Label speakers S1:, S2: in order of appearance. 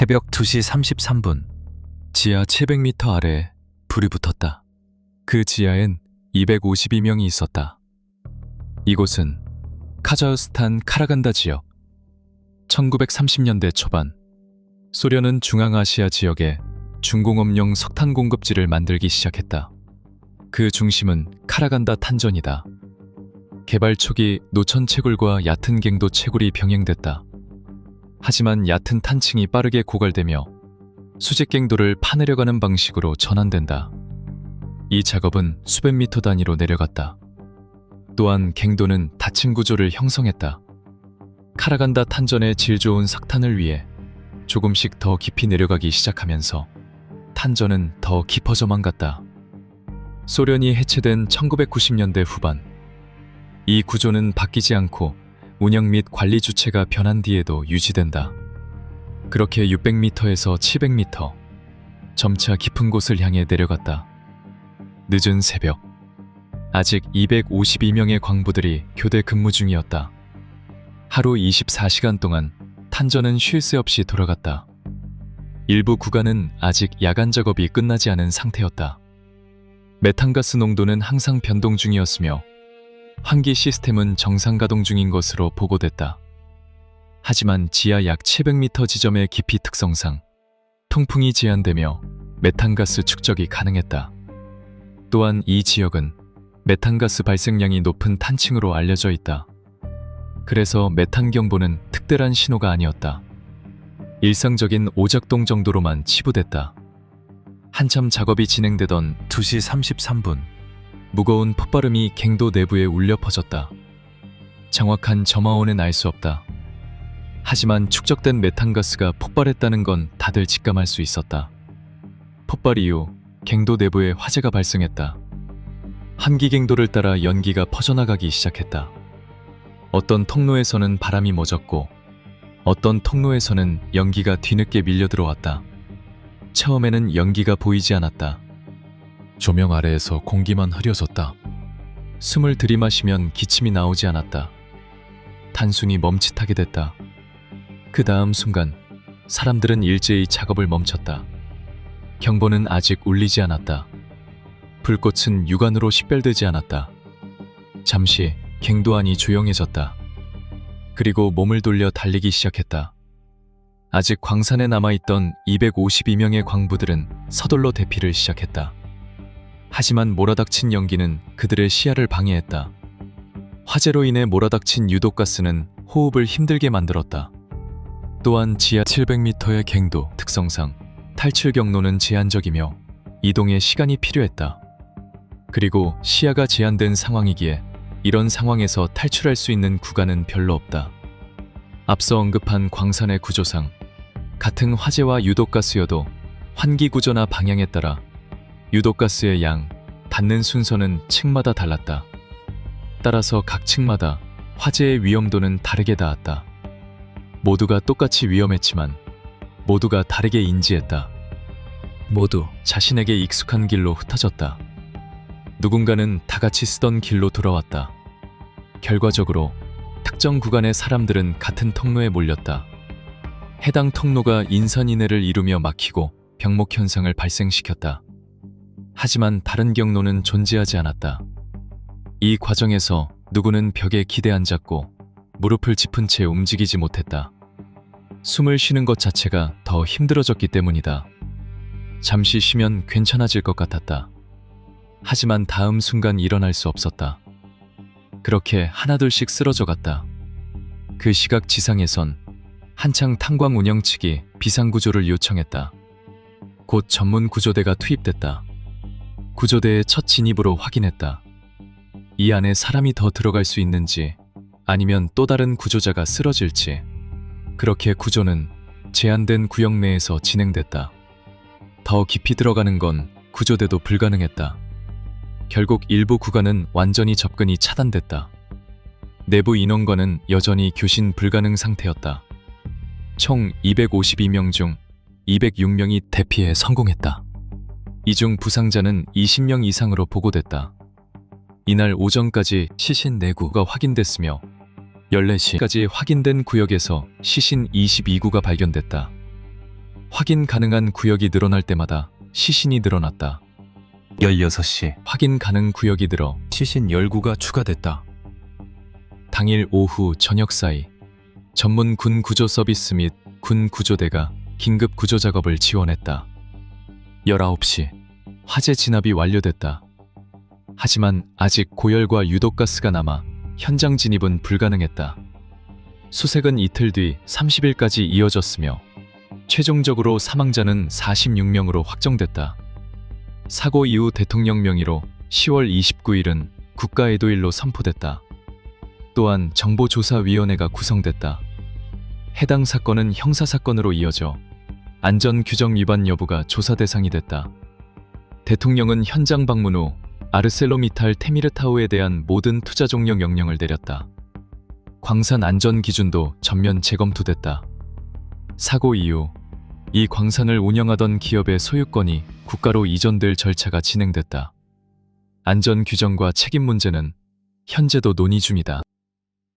S1: 새벽 2시 33분, 지하 700m 아래에 불이 붙었다. 그 지하엔 252명이 있었다. 이곳은 카자흐스탄 카라간다 지역. 1930년대 초반, 소련은 중앙아시아 지역에 중공업용 석탄 공급지를 만들기 시작했다. 그 중심은 카라간다 탄전이다. 개발 초기 노천 채굴과 얕은 갱도 채굴이 병행됐다. 하지만 얕은 탄층이 빠르게 고갈되며 수직 갱도를 파내려가는 방식으로 전환된다. 이 작업은 수백 미터 단위로 내려갔다. 또한 갱도는 닫힌 구조를 형성했다. 카라간다 탄전의 질 좋은 석탄을 위해 조금씩 더 깊이 내려가기 시작하면서 탄전은 더 깊어져만 갔다. 소련이 해체된 1990년대 후반, 이 구조는 바뀌지 않고 운영 및 관리 주체가 변한 뒤에도 유지된다. 그렇게 600m에서 700m, 점차 깊은 곳을 향해 내려갔다. 늦은 새벽, 아직 252명의 광부들이 교대 근무 중이었다. 하루 24시간 동안 탄전은 쉴 새 없이 돌아갔다. 일부 구간은 아직 야간 작업이 끝나지 않은 상태였다. 메탄가스 농도는 항상 변동 중이었으며 환기 시스템은 정상 가동 중인 것으로 보고됐다. 하지만 지하 약 700m 지점의 깊이 특성상 통풍이 제한되며 메탄가스 축적이 가능했다. 또한 이 지역은 메탄가스 발생량이 높은 탄층으로 알려져 있다. 그래서 메탄 경보는 특별한 신호가 아니었다. 일상적인 오작동 정도로만 치부됐다. 한참 작업이 진행되던 2시 33분, 무거운 폭발음이 갱도 내부에 울려 퍼졌다. 정확한 점화원은 알 수 없다. 하지만 축적된 메탄가스가 폭발했다는 건 다들 직감할 수 있었다. 폭발 이후 갱도 내부에 화재가 발생했다. 한기 갱도를 따라 연기가 퍼져나가기 시작했다. 어떤 통로에서는 바람이 멎었고 어떤 통로에서는 연기가 뒤늦게 밀려 들어왔다. 처음에는 연기가 보이지 않았다. 조명 아래에서 공기만 흐려졌다. 숨을 들이마시면 기침이 나오지 않았다. 단순히 멈칫하게 됐다. 그 다음 순간 사람들은 일제히 작업을 멈췄다. 경보는 아직 울리지 않았다. 불꽃은 육안으로 식별되지 않았다. 잠시 갱도 안이 조용해졌다. 그리고 몸을 돌려 달리기 시작했다. 아직 광산에 남아있던 252명의 광부들은 서둘러 대피를 시작했다. 하지만 몰아닥친 연기는 그들의 시야를 방해했다. 화재로 인해 몰아닥친 유독가스는 호흡을 힘들게 만들었다. 또한 지하 700m의 갱도 특성상 탈출 경로는 제한적이며 이동에 시간이 필요했다. 그리고 시야가 제한된 상황이기에 이런 상황에서 탈출할 수 있는 구간은 별로 없다. 앞서 언급한 광산의 구조상 같은 화재와 유독가스여도 환기 구조나 방향에 따라 유독가스의 양, 닿는 순서는 층마다 달랐다. 따라서 각 층마다 화재의 위험도는 다르게 닿았다. 모두가 똑같이 위험했지만 모두가 다르게 인지했다. 모두 자신에게 익숙한 길로 흩어졌다. 누군가는 다 같이 쓰던 길로 돌아왔다. 결과적으로 특정 구간의 사람들은 같은 통로에 몰렸다. 해당 통로가 인산인해를 이루며 막히고 병목 현상을 발생시켰다. 하지만 다른 경로는 존재하지 않았다. 이 과정에서 누구는 벽에 기대 앉았고 무릎을 짚은 채 움직이지 못했다. 숨을 쉬는 것 자체가 더 힘들어졌기 때문이다. 잠시 쉬면 괜찮아질 것 같았다. 하지만 다음 순간 일어날 수 없었다. 그렇게 하나둘씩 쓰러져 갔다. 그 시각 지상에선 한창 탄광 운영 측이 비상구조를 요청했다. 곧 전문 구조대가 투입됐다. 구조대의 첫 진입으로 확인했다. 이 안에 사람이 더 들어갈 수 있는지 아니면 또 다른 구조자가 쓰러질지. 그렇게 구조는 제한된 구역 내에서 진행됐다. 더 깊이 들어가는 건 구조대도 불가능했다. 결국 일부 구간은 완전히 접근이 차단됐다. 내부 인원과는 여전히 교신 불가능 상태였다. 총 252명 중 206명이 대피에 성공했다. 이 중 부상자는 20명 이상으로 보고됐다. 이날 오전까지 시신 4구가 확인됐으며 14시까지 확인된 구역에서 시신 22구가 발견됐다. 확인 가능한 구역이 늘어날 때마다 시신이 늘어났다.
S2: 16시
S1: 확인 가능 구역이 늘어 시신 19가 추가됐다. 당일 오후 저녁 사이 전문 군 구조 서비스 및 군 구조대가 긴급 구조 작업을 지원했다. 19시 화재 진압이 완료됐다. 하지만 아직 고열과 유독가스가 남아 현장 진입은 불가능했다. 수색은 이틀 뒤 30일까지 이어졌으며 최종적으로 사망자는 46명으로 확정됐다. 사고 이후 대통령 명의로 10월 29일은 국가애도일로 선포됐다. 또한 정보조사위원회가 구성됐다. 해당 사건은 형사사건으로 이어져 안전규정 위반 여부가 조사 대상이 됐다. 대통령은 현장 방문 후 아르셀로미탈 테미르타우에 대한 모든 투자 종료 명령을 내렸다. 광산 안전 기준도 전면 재검토됐다. 사고 이후 이 광산을 운영하던 기업의 소유권이 국가로 이전될 절차가 진행됐다. 안전 규정과 책임 문제는 현재도 논의 중이다.